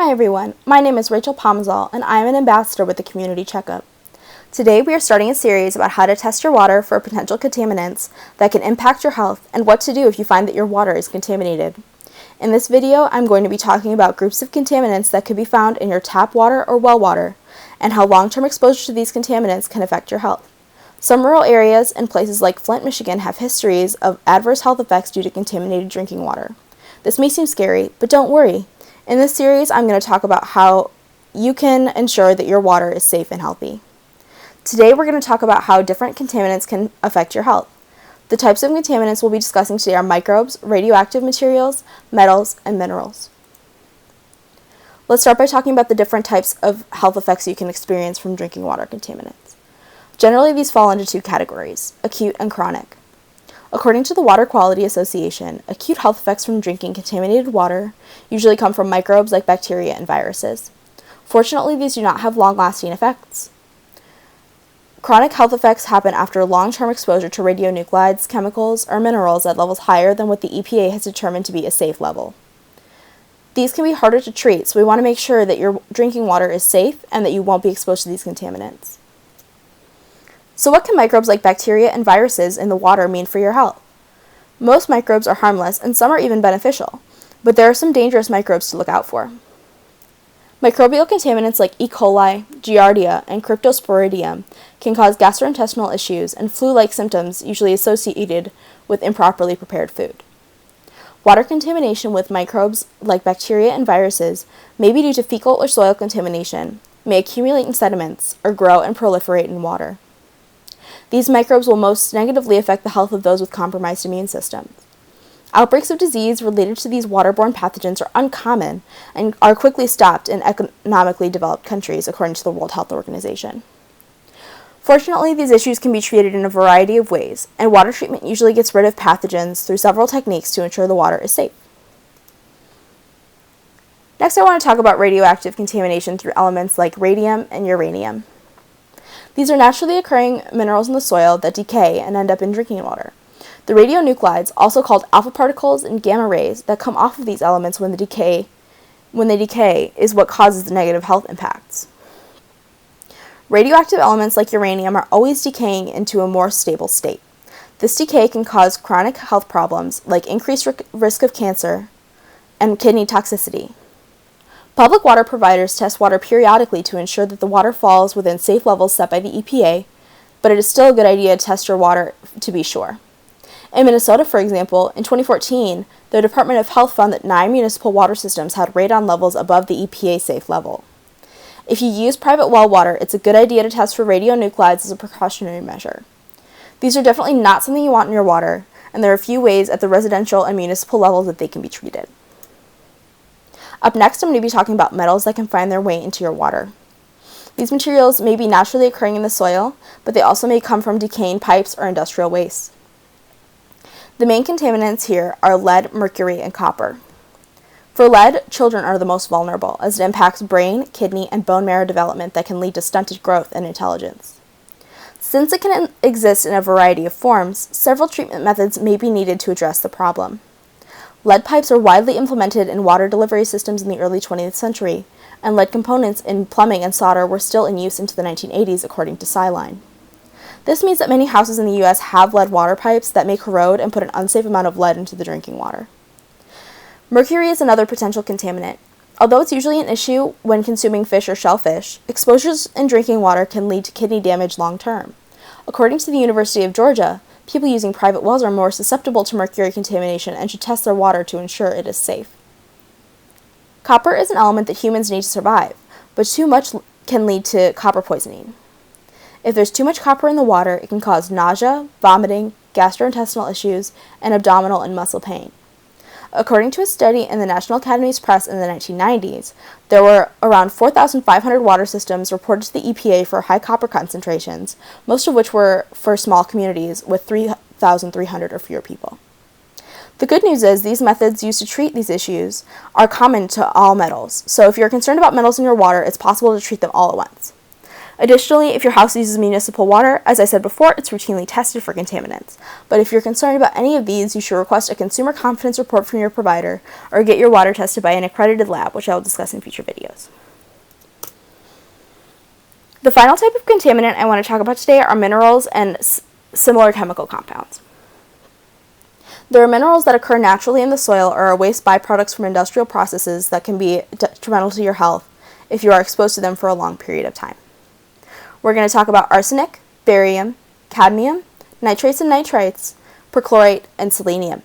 Hi everyone, my name is Rachel Pomazal and I am an ambassador with the Community Checkup. Today we are starting a series about how to test your water for potential contaminants that can impact your health and what to do if you find that your water is contaminated. In this video, I'm going to be talking about groups of contaminants that could be found in your tap water or well water and how long-term exposure to these contaminants can affect your health. Some rural areas and places like Flint, Michigan have histories of adverse health effects due to contaminated drinking water. This may seem scary, but don't worry. In this series, I'm going to talk about how you can ensure that your water is safe and healthy. Today, we're going to talk about how different contaminants can affect your health. The types of contaminants we'll be discussing today are microbes, radioactive materials, metals, and minerals. Let's start by talking about the different types of health effects you can experience from drinking water contaminants. Generally, these fall into two categories, acute and chronic. According to the Water Quality Association, acute health effects from drinking contaminated water usually come from microbes like bacteria and viruses. Fortunately, these do not have long-lasting effects. Chronic health effects happen after long-term exposure to radionuclides, chemicals, or minerals at levels higher than what the EPA has determined to be a safe level. These can be harder to treat, so we want to make sure that your drinking water is safe and that you won't be exposed to these contaminants. So what can microbes like bacteria and viruses in the water mean for your health? Most microbes are harmless and some are even beneficial, but there are some dangerous microbes to look out for. Microbial contaminants like E. coli, Giardia, and Cryptosporidium can cause gastrointestinal issues and flu-like symptoms usually associated with improperly prepared food. Water contamination with microbes like bacteria and viruses may be due to fecal or soil contamination, may accumulate in sediments, or grow and proliferate in water. These microbes will most negatively affect the health of those with compromised immune systems. Outbreaks of disease related to these waterborne pathogens are uncommon and are quickly stopped in economically developed countries, according to the World Health Organization. Fortunately, these issues can be treated in a variety of ways, and water treatment usually gets rid of pathogens through several techniques to ensure the water is safe. Next, I want to talk about radioactive contamination through elements like radium and uranium. These are naturally occurring minerals in the soil that decay and end up in drinking water. The radionuclides, also called alpha particles and gamma rays, that come off of these elements when they decay is what causes the negative health impacts. Radioactive elements like uranium are always decaying into a more stable state. This decay can cause chronic health problems like increased risk of cancer and kidney toxicity. Public water providers test water periodically to ensure that the water falls within safe levels set by the EPA, but it is still a good idea to test your water to be sure. In Minnesota, for example, in 2014, the Department of Health found that 9 municipal water systems had radon levels above the EPA safe level. If you use private well water, it's a good idea to test for radionuclides as a precautionary measure. These are definitely not something you want in your water, and there are a few ways at the residential and municipal levels that they can be treated. Up next, I'm going to be talking about metals that can find their way into your water. These materials may be naturally occurring in the soil, but they also may come from decaying pipes or industrial waste. The main contaminants here are lead, mercury, and copper. For lead, children are the most vulnerable, as it impacts brain, kidney, and bone marrow development that can lead to stunted growth and intelligence. Since it can exist in a variety of forms, several treatment methods may be needed to address the problem. Lead pipes were widely implemented in water delivery systems in the early 20th century, and lead components in plumbing and solder were still in use into the 1980s, according to Sciline. This means that many houses in the U.S. have lead water pipes that may corrode and put an unsafe amount of lead into the drinking water. Mercury is another potential contaminant. Although it's usually an issue when consuming fish or shellfish, exposures in drinking water can lead to kidney damage long term. According to the University of Georgia, people using private wells are more susceptible to mercury contamination and should test their water to ensure it is safe. Copper is an element that humans need to survive, but too much can lead to copper poisoning. If there's too much copper in the water, it can cause nausea, vomiting, gastrointestinal issues, and abdominal and muscle pain. According to a study in the National Academy's Press in the 1990s, there were around 4,500 water systems reported to the EPA for high copper concentrations, most of which were for small communities with 3,300 or fewer people. The good news is these methods used to treat these issues are common to all metals, so if you're concerned about metals in your water, it's possible to treat them all at once. Additionally, if your house uses municipal water, as I said before, it's routinely tested for contaminants. But if you're concerned about any of these, you should request a consumer confidence report from your provider or get your water tested by an accredited lab, which I will discuss in future videos. The final type of contaminant I want to talk about today are minerals and similar chemical compounds. There are minerals that occur naturally in the soil or are waste byproducts from industrial processes that can be detrimental to your health if you are exposed to them for a long period of time. We're going to talk about arsenic, barium, cadmium, nitrates and nitrites, perchlorate, and selenium.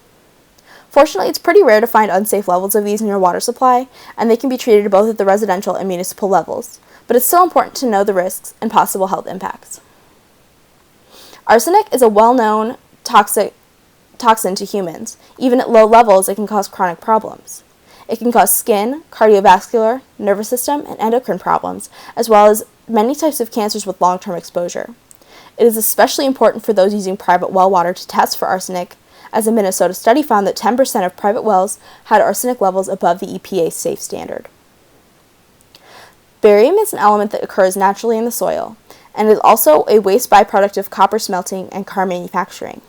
Fortunately, it's pretty rare to find unsafe levels of these in your water supply, and they can be treated both at the residential and municipal levels, but it's still important to know the risks and possible health impacts. Arsenic is a well-known toxin to humans. Even at low levels, it can cause chronic problems. It can cause skin, cardiovascular, nervous system, and endocrine problems, as well as many types of cancers with long-term exposure. It is especially important for those using private well water to test for arsenic, as a Minnesota study found that 10% of private wells had arsenic levels above the EPA safe standard. Barium is an element that occurs naturally in the soil, and is also a waste byproduct of copper smelting and car manufacturing.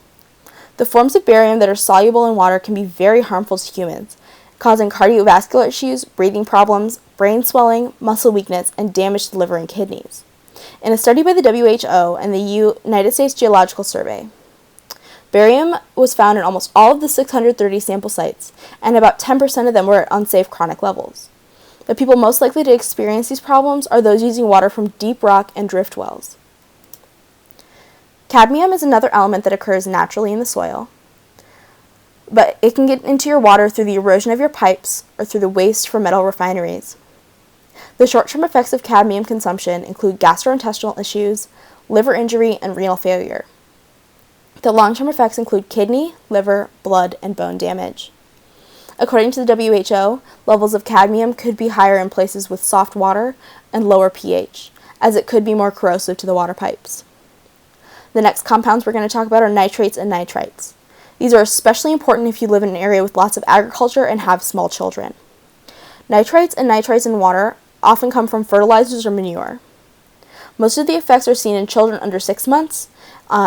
The forms of barium that are soluble in water can be very harmful to humans, causing cardiovascular issues, breathing problems, brain swelling, muscle weakness, and damage to the liver and kidneys. In a study by the WHO and the United States Geological Survey, barium was found in almost all of the 630 sample sites, and about 10% of them were at unsafe chronic levels. The people most likely to experience these problems are those using water from deep rock and drift wells. Cadmium is another element that occurs naturally in the soil, but it can get into your water through the erosion of your pipes or through the waste from metal refineries. The short-term effects of cadmium consumption include gastrointestinal issues, liver injury, and renal failure. The long-term effects include kidney, liver, blood, and bone damage. According to the WHO, levels of cadmium could be higher in places with soft water and lower pH, as it could be more corrosive to the water pipes. The next compounds we're going to talk about are nitrates and nitrites. These are especially important if you live in an area with lots of agriculture and have small children. Nitrates and nitrites in water often come from fertilizers or manure. Most of the effects are seen in children under 6 months,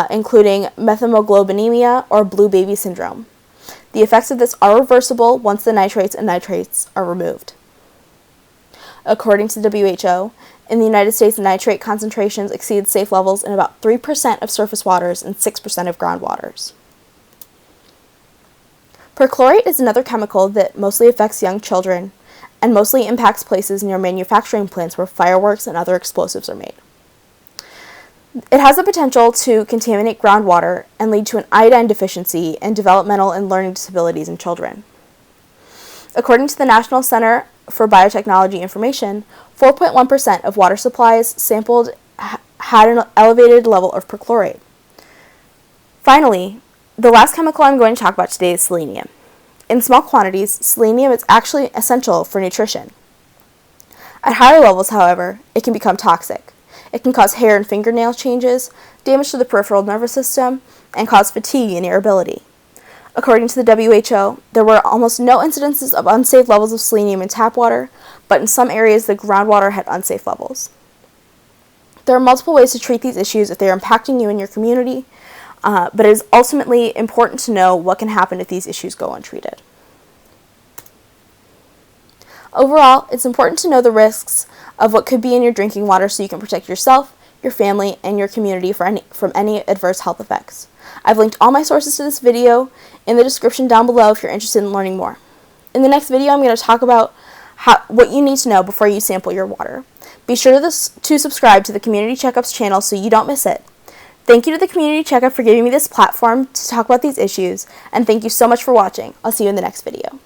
including methemoglobinemia or blue baby syndrome. The effects of this are reversible once the nitrates and nitrites are removed. According to the WHO, in the United States, nitrate concentrations exceed safe levels in about 3% of surface waters and 6% of groundwaters. Perchlorate is another chemical that mostly affects young children and mostly impacts places near manufacturing plants where fireworks and other explosives are made. It has the potential to contaminate groundwater and lead to an iodine deficiency and developmental and learning disabilities in children. According to the National Center for Biotechnology Information, 4.1% of water supplies sampled had an elevated level of perchlorate. Finally, the last chemical I'm going to talk about today is selenium. In small quantities, selenium is actually essential for nutrition. At higher levels, however, it can become toxic. It can cause hair and fingernail changes, damage to the peripheral nervous system, and cause fatigue and irritability. According to the WHO, there were almost no incidences of unsafe levels of selenium in tap water, but in some areas the groundwater had unsafe levels. There are multiple ways to treat these issues if they are impacting you and your community, but it is ultimately important to know what can happen if these issues go untreated. Overall, it's important to know the risks of what could be in your drinking water so you can protect yourself, your family, and your community from any adverse health effects. I've linked all my sources to this video in the description down below if you're interested in learning more. In the next video, I'm going to talk about what you need to know before you sample your water. Be sure to subscribe to the Community Checkups channel so you don't miss it. Thank you to the Community Checkup for giving me this platform to talk about these issues, and thank you so much for watching. I'll see you in the next video.